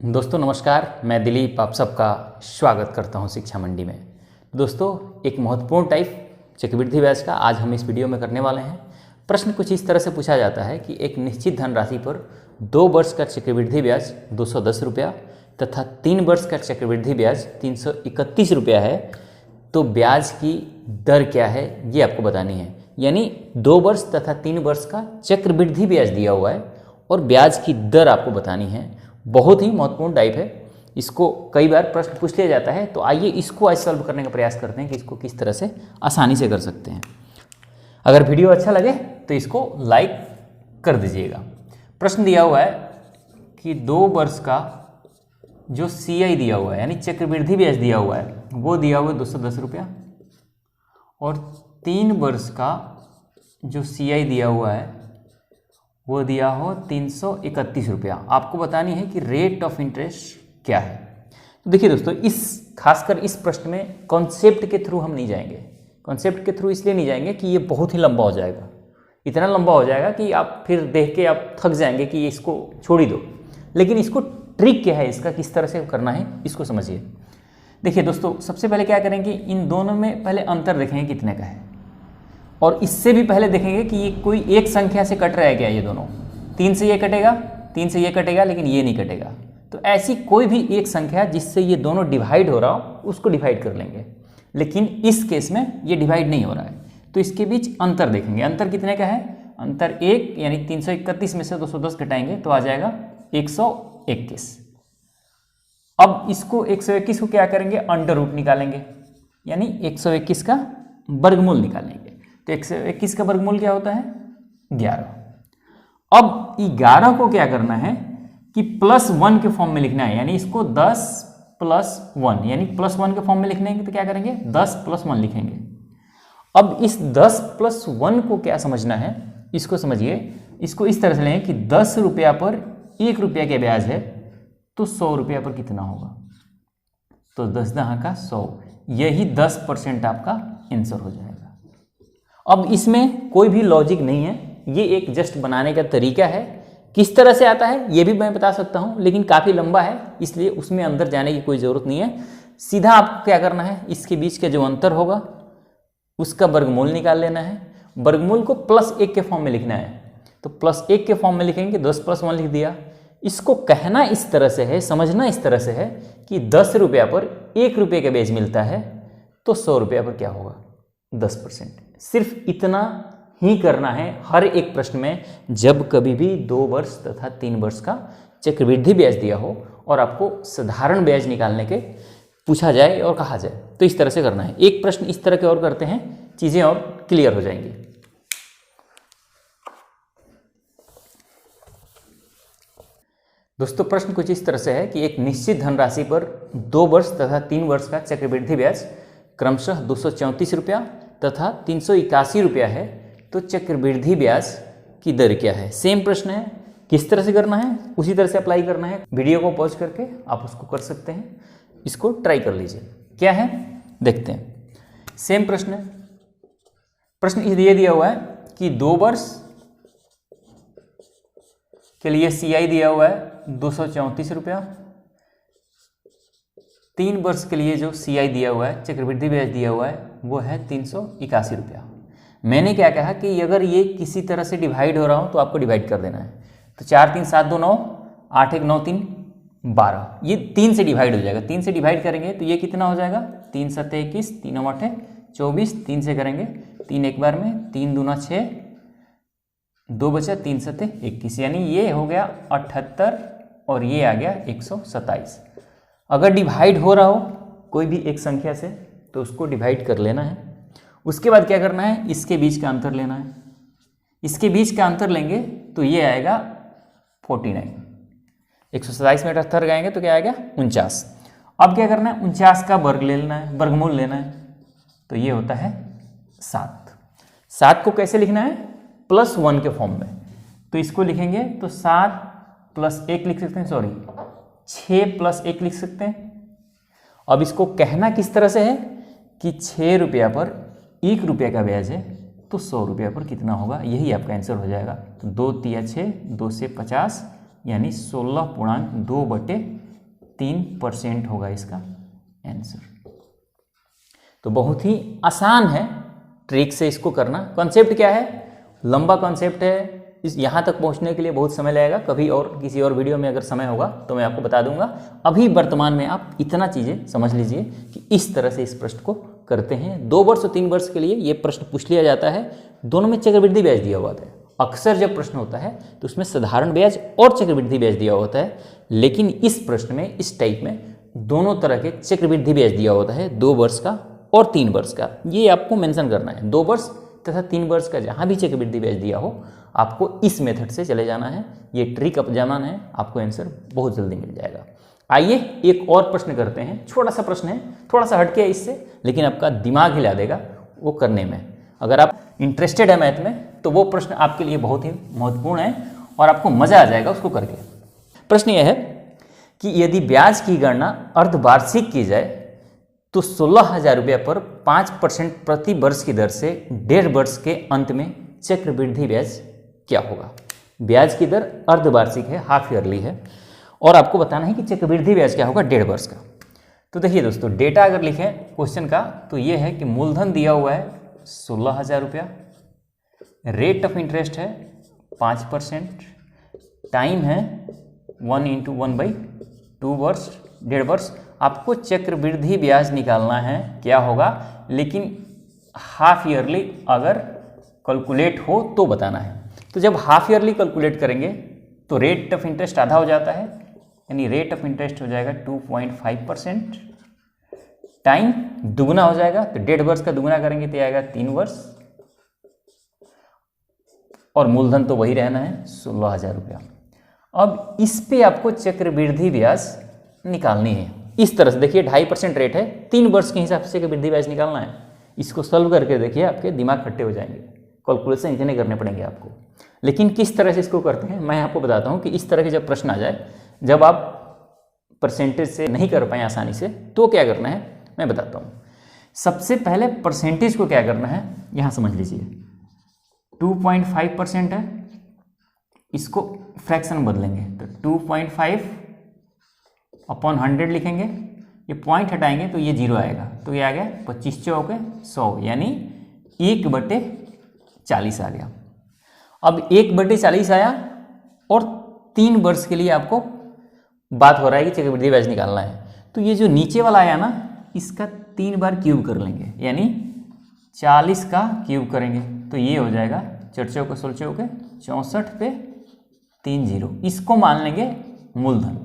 दोस्तों नमस्कार, मैं दिलीप आप सबका स्वागत करता हूं शिक्षा मंडी में। दोस्तों एक महत्वपूर्ण टाइप चक्रवृद्धि ब्याज का आज हम इस वीडियो में करने वाले हैं। प्रश्न कुछ इस तरह से पूछा जाता है कि एक निश्चित धनराशि पर 2 वर्ष का चक्रवृद्धि ब्याज 210 रुपया तथा 3 वर्ष का चक्रवृद्धि ब्याज 331 रुपया है, तो ब्याज की दर क्या है ये आपको बतानी है। यानी 2 वर्ष तथा 3 वर्ष का चक्रवृद्धि ब्याज दिया हुआ है और ब्याज की दर आपको बतानी है। बहुत ही महत्वपूर्ण टाइप है, इसको कई बार प्रश्न पूछ लिया जाता है। तो आइए इसको आज सॉल्व करने का प्रयास करते हैं कि इसको किस तरह से आसानी से कर सकते हैं। अगर वीडियो अच्छा लगे तो इसको लाइक कर दीजिएगा। प्रश्न दिया हुआ है कि 2 वर्ष का जो CI दिया हुआ है यानी चक्रवृद्धि ब्याज दिया हुआ है वो दिया हुआ है 210 रुपया और 3 वर्ष का जो CI दिया हुआ है वो दिया हो 331 रुपया। आपको बतानी है कि रेट ऑफ इंटरेस्ट क्या है। तो देखिए दोस्तों, इस खासकर इस प्रश्न में कॉन्सेप्ट के थ्रू हम नहीं जाएंगे। कॉन्सेप्ट के थ्रू इसलिए नहीं जाएंगे कि ये बहुत ही लंबा हो जाएगा, इतना लंबा हो जाएगा कि आप फिर देख के आप थक जाएंगे कि इसको छोड़ ही दो। लेकिन इसको ट्रिक क्या है, इसका किस तरह से करना है इसको समझिए। देखिए दोस्तों, सबसे पहले क्या करेंगे, इन दोनों में पहले अंतर देखेंगे कितने का है, और इससे भी पहले देखेंगे कि ये कोई एक संख्या से कट रहा है क्या। ये दोनों 3 से ये कटेगा, 3 से ये कटेगा, लेकिन ये नहीं कटेगा। तो ऐसी कोई भी एक संख्या जिससे ये दोनों डिवाइड हो रहा हो उसको डिवाइड कर लेंगे। लेकिन इस केस में ये डिवाइड नहीं हो रहा है, तो इसके बीच अंतर देखेंगे। अंतर कितने का है, अंतर 1 यानी 331 में से 210 घटाएंगे तो आ जाएगा 121। अब इसको 121 को क्या करेंगे, अंडर रूट निकालेंगे, यानी 121 का वर्गमूल निकालेंगे। तो 121 का वर्गमूल क्या होता है, 11। अब 11 को क्या करना है कि +1 के फॉर्म में लिखना है, यानी इसको 10 + 1 यानी +1 के फॉर्म में लिखने तो क्या करेंगे, 10 + 1 लिखेंगे। अब इस 10 + 1 को क्या समझना है, इसको समझिए। इसको इस तरह से लें कि 10 रुपया पर 1 रुपया का ब्याज है तो 100 रुपया पर कितना होगा, तो 10 दहाँ का 100, यही 10% आपका आंसर हो जाएगा। अब इसमें कोई भी लॉजिक नहीं है, ये एक जस्ट बनाने का तरीका है। किस तरह से आता है ये भी मैं बता सकता हूँ, लेकिन काफ़ी लंबा है इसलिए उसमें अंदर जाने की कोई ज़रूरत नहीं है। सीधा आपको क्या करना है, इसके बीच का जो अंतर होगा उसका वर्गमूल निकाल लेना है। वर्गमूल को +1 के फॉर्म में लिखना है, तो +1 के फॉर्म में लिखेंगे, 10 + 1 लिख दिया। इसको कहना इस तरह से है, समझना इस तरह से है कि 10 रुपया पर 1 रुपये का ब्याज मिलता है तो 100 रुपया पर क्या होगा, 10%। सिर्फ इतना ही करना है हर एक प्रश्न में, जब कभी भी 2 वर्ष तथा 3 वर्ष का चक्रवृद्धि ब्याज दिया हो और आपको साधारण ब्याज निकालने के पूछा जाए और कहा जाए, तो इस तरह से करना है। एक प्रश्न इस तरह के और करते हैं, चीज़ें और क्लियर हो जाएंगी। दोस्तों प्रश्न कुछ इस तरह से है कि एक निश्चित धनराशि पर 2 वर्ष तथा 3 वर्ष का चक्रवृद्धि ब्याज क्रमशः 234 रुपया तथा 381 रुपया है, तो चक्रवृद्धि ब्याज की दर क्या है। सेम प्रश्न है, किस तरह से करना है उसी तरह से अप्लाई करना है। वीडियो को पॉज करके आप उसको कर सकते हैं, इसको ट्राई कर लीजिए। क्या है देखते हैं। सेम प्रश्न है, प्रश्न ये दिया हुआ है कि 2 वर्ष के लिए CI दिया हुआ है 234 रुपया, 3 वर्ष के लिए जो CI दिया हुआ है चक्रवृद्धि ब्याज दिया हुआ है वो है 381 रुपया। मैंने क्या कहा कि अगर ये किसी तरह से डिवाइड हो रहा हो तो आपको डिवाइड कर देना है। तो 4 3 7 2 9, 8 1 9 3 12, ये 3 से डिवाइड हो जाएगा। 3 से डिवाइड करेंगे तो ये कितना हो जाएगा, 3 7 21, 3 9 8 24, 3 से करेंगे 3 एक बार में, 3 दूना 6, 2 बचा, 3 7 21, यानी ये हो गया 78 और ये आ गया 127। अगर डिवाइड हो रहा हो कोई भी एक संख्या से तो उसको डिवाइड कर लेना है। उसके बाद क्या करना है, इसके बीच का अंतर लेना है। इसके बीच का अंतर लेंगे तो ये आएगा 49। 127 में 78 लगाएंगे तो क्या आएगा, 49। अब क्या करना है, 49 का वर्ग ले लेना है, वर्गमूल लेना है, तो ये होता है 7। 7 को कैसे लिखना है, +1 के फॉर्म में। तो इसको लिखेंगे तो 7 + 1 लिख सकते हैं, 6 + 1 लिख सकते हैं। अब इसको कहना किस तरह से है कि 6 रुपया पर 1 रुपया का ब्याज है तो 100 रुपया पर कितना होगा, यही आपका आंसर हो जाएगा। तो 2 × 6 2 से 50 यानी 16.2/100 3% होगा इसका आंसर। तो बहुत ही आसान है ट्रिक से इसको करना। कॉन्सेप्ट क्या है, लंबा कॉन्सेप्ट है, इस यहाँ तक पहुँचने के लिए बहुत समय लगेगा। कभी और किसी और वीडियो में अगर समय होगा तो मैं आपको बता दूंगा। अभी वर्तमान में आप इतना चीज़ें समझ लीजिए कि इस तरह से इस प्रश्न को करते हैं। 2 वर्ष और 3 वर्ष के लिए ये प्रश्न पूछ लिया जाता है। दोनों में चक्रवृद्धि ब्याज दिया हुआ है। अक्सर जब प्रश्न होता है तो उसमें साधारण ब्याज और चक्रवृद्धि ब्याज दिया होता है, लेकिन इस प्रश्न में, इस टाइप में दोनों तरह के चक्रवृद्धि ब्याज दिया होता है, 2 वर्ष का और 3 वर्ष का। ये आपको मेंशन करना है। 2 वर्ष तथा 3 वर्ष का जहाँ भी चक्रवृद्धि ब्याज दिया हो, आपको इस मेथड से चले जाना है। ये ट्रिक अपनाना है, आपको आंसर बहुत जल्दी मिल जाएगा। आइए एक और प्रश्न करते हैं। छोटा सा प्रश्न है, थोड़ा सा हटके है इससे, लेकिन आपका दिमाग हिला देगा वो करने में। अगर आप इंटरेस्टेड है मैथ में तो वो प्रश्न आपके लिए बहुत ही महत्वपूर्ण है और आपको मजा आ जाएगा उसको करके। प्रश्न यह है कि यदि ब्याज की गणना अर्धवार्षिक की जाए तो 16,000 रुपये पर 5% प्रति वर्ष की दर से 1.5 वर्ष के अंत में चक्रवृद्धि ब्याज क्या होगा। ब्याज की दर अर्धवार्षिक है, हाफ ईयरली है, और आपको बताना है कि चक्रवृद्धि ब्याज क्या होगा 1.5 वर्ष का। तो देखिए दोस्तों, डेटा अगर लिखें क्वेश्चन का तो ये है कि मूलधन दिया हुआ है 16,000 रुपया, रेट ऑफ इंटरेस्ट है 5%, टाइम है 1 × 1/2 वर्ष, 1.5 वर्ष। आपको चक्रवृद्धि ब्याज निकालना है क्या होगा, लेकिन हाफ ईयरली अगर कैलकुलेट हो तो बताना है। तो जब हाफ ईयरली कैलकुलेट करेंगे तो रेट ऑफ इंटरेस्ट आधा हो जाता है, यानी रेट ऑफ इंटरेस्ट हो जाएगा 2.5%, टाइम दुगना हो जाएगा तो 1.5 वर्ष का दुगना करेंगे तो आएगा 3 वर्ष, और मूलधन तो वही रहना है 16,000 रुपया। अब इस पे आपको चक्रवृद्धि ब्याज निकालनी है। इस तरह से देखिए 2.5% रेट है, 3 वर्ष के हिसाब से चक्रवृद्धि ब्याज निकालना है। इसको सॉल्व करके देखिए आपके दिमाग खट्टे हो जाएंगे, कैलकुलेशन इतने करने पड़ेंगे आपको। लेकिन किस तरह से इसको करते हैं मैं आपको बताता हूँ कि इस तरह के जब प्रश्न आ जाए, जब आप परसेंटेज से नहीं कर पाए आसानी से, तो क्या करना है मैं बताता हूँ। सबसे पहले परसेंटेज को क्या करना है, यहाँ समझ लीजिए 2.5% है, इसको फ्रैक्शन बदलेंगे तो 2.5 अपॉन 100 लिखेंगे। ये पॉइंट हटाएंगे तो ये 0 आएगा, तो ये आ गया 25 चौके 100, यानी 1/40 आ गया। अब 1/40 आया और 3 वर्ष के लिए आपको बात हो रहा है कि चक्रवृद्धि ब्याज निकालना है। तो ये जो नीचे वाला आया ना, इसका 3 बार क्यूब कर लेंगे, यानी 40 का क्यूब करेंगे तो ये हो जाएगा 4 चौके 16 चौके 64 पे 3 0। इसको मान लेंगे मूलधन,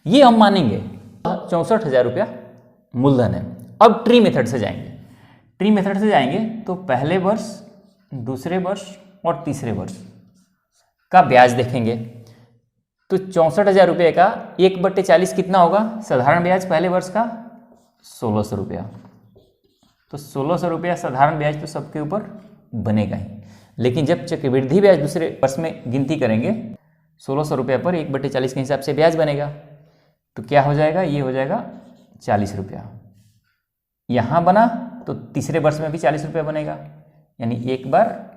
ये हम मानेंगे 64,000 रुपया मूलधन है। अब ट्री मेथड से जाएंगे। ट्री मेथड से जाएंगे तो पहले वर्ष, दूसरे वर्ष और तीसरे वर्ष का ब्याज देखेंगे। तो 64,000 रुपये का 1/40 कितना होगा, साधारण ब्याज पहले वर्ष का 1,600 रुपया। तो 1,600 रुपया साधारण ब्याज तो सबके ऊपर बनेगा ही, लेकिन जब चक्रवृद्धि ब्याज दूसरे वर्ष में गिनती करेंगे 1,600 रुपया पर 1/40 के हिसाब से ब्याज बनेगा, तो क्या हो जाएगा, ये हो जाएगा 40 रुपया। यहाँ बना तो तीसरे वर्ष में भी 40 रुपया बनेगा, यानी एक बार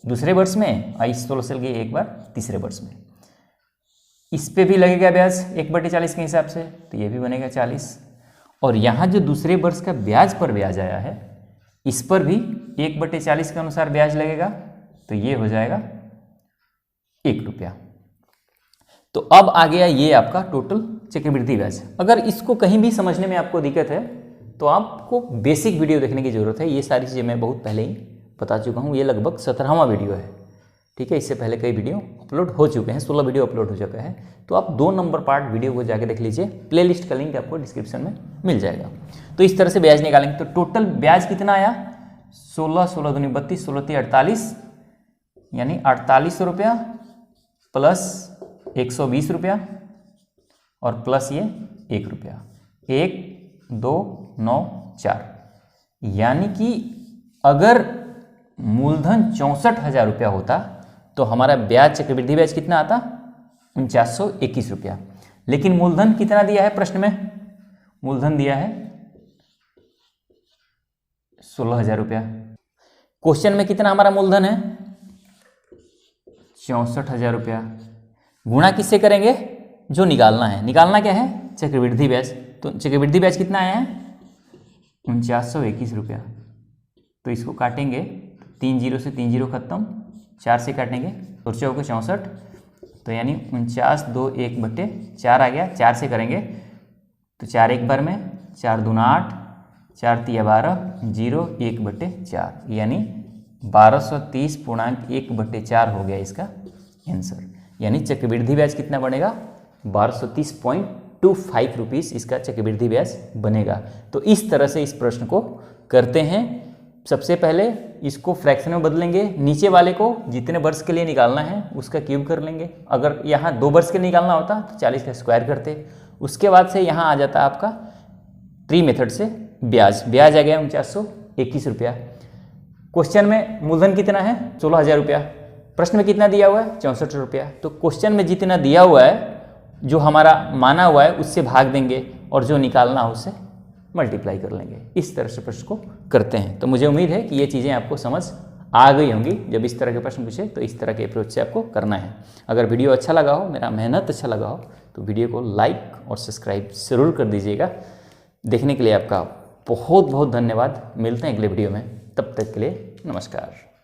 दूसरे वर्ष में, 1600 के एक बार तीसरे वर्ष में। इस पे भी लगेगा ब्याज 1/40 के हिसाब से, तो ये भी बनेगा 40। और यहाँ जो दूसरे वर्ष का ब्याज पर ब्याज आया है, इस पर भी 1/40 के अनुसार ब्याज लगेगा, तो ये हो जाएगा 1 रुपया। तो अब आ गया ये आपका टोटल चक्रवृद्धि ब्याज। अगर इसको कहीं भी समझने में आपको दिक्कत है तो आपको बेसिक वीडियो देखने की ज़रूरत है। ये सारी चीज़ें मैं बहुत पहले ही बता चुका हूँ। ये लगभग 17वां वीडियो है, ठीक है। इससे पहले कई वीडियो अपलोड हो चुके हैं, 16 वीडियो अपलोड हो चुका है। तो आप 2 नंबर पार्ट वीडियो को जाके देख लीजिए, प्लेलिस्ट का लिंक आपको डिस्क्रिप्शन में मिल जाएगा। तो इस तरह से ब्याज निकालेंगे। तो टोटल ब्याज कितना आया, 16, 16 दूनी 32, 16 3 48, यानी 4800 रुपया प्लस 120 रुपया और प्लस ये 1 रुपया, 1 2 9 4। यानी कि अगर मूलधन 64,000 रुपया होता तो हमारा ब्याज चक्रवृद्धि ब्याज कितना आता, 4921 रुपया। लेकिन मूलधन कितना दिया है प्रश्न में, मूलधन दिया है 16,000 रुपया। क्वेश्चन में कितना हमारा मूलधन है, 64,000 रुपया। गुणा किससे करेंगे, जो निकालना है। निकालना क्या है, चक्रवृद्धि ब्याज। तो चक्रवृद्धि ब्याज कितना आया है? 4921 रुपया। तो इसको काटेंगे, 3 जीरो से 3 जीरो खत्म, 4 से काटेंगे और 4 को 64, तो यानी 49 2 1/4 आ गया। 4 से करेंगे तो 4 एक बार में, 4 दूना 8, 4 तिया 12, 0 1/4, यानी 1230.1/4 हो गया इसका आंसर। यानी चक्रवृद्धि ब्याज कितना बनेगा? 1230.25 रुपीज़ इसका चक्रवृद्धि ब्याज बनेगा। तो इस तरह से इस प्रश्न को करते हैं। सबसे पहले इसको फ्रैक्शन में बदलेंगे, नीचे वाले को जितने वर्ष के लिए निकालना है उसका क्यूब कर लेंगे। अगर यहाँ 2 वर्ष के लिए निकालना होता तो 40 का स्क्वायर करते। उसके बाद से यहाँ आ जाता आपका ट्री मेथड से ब्याज आ गया 4921 रुपया। क्वेश्चन में मूलधन कितना है? 16,000 रुपया। प्रश्न में कितना दिया हुआ है? 64 रुपया। तो क्वेश्चन में जितना दिया हुआ है, जो हमारा माना हुआ है, उससे भाग देंगे और जो निकालना है उससे मल्टीप्लाई कर लेंगे। इस तरह से प्रश्न को करते हैं। तो मुझे उम्मीद है कि ये चीज़ें आपको समझ आ गई होंगी। जब इस तरह के प्रश्न पूछे तो इस तरह के अप्रोच से आपको करना है। अगर वीडियो अच्छा लगा हो, मेरा मेहनत अच्छा लगा हो, तो वीडियो को लाइक और सब्सक्राइब ज़रूर कर दीजिएगा। देखने के लिए आपका बहुत बहुत धन्यवाद। मिलते हैं अगले वीडियो में, तब तक के लिए नमस्कार।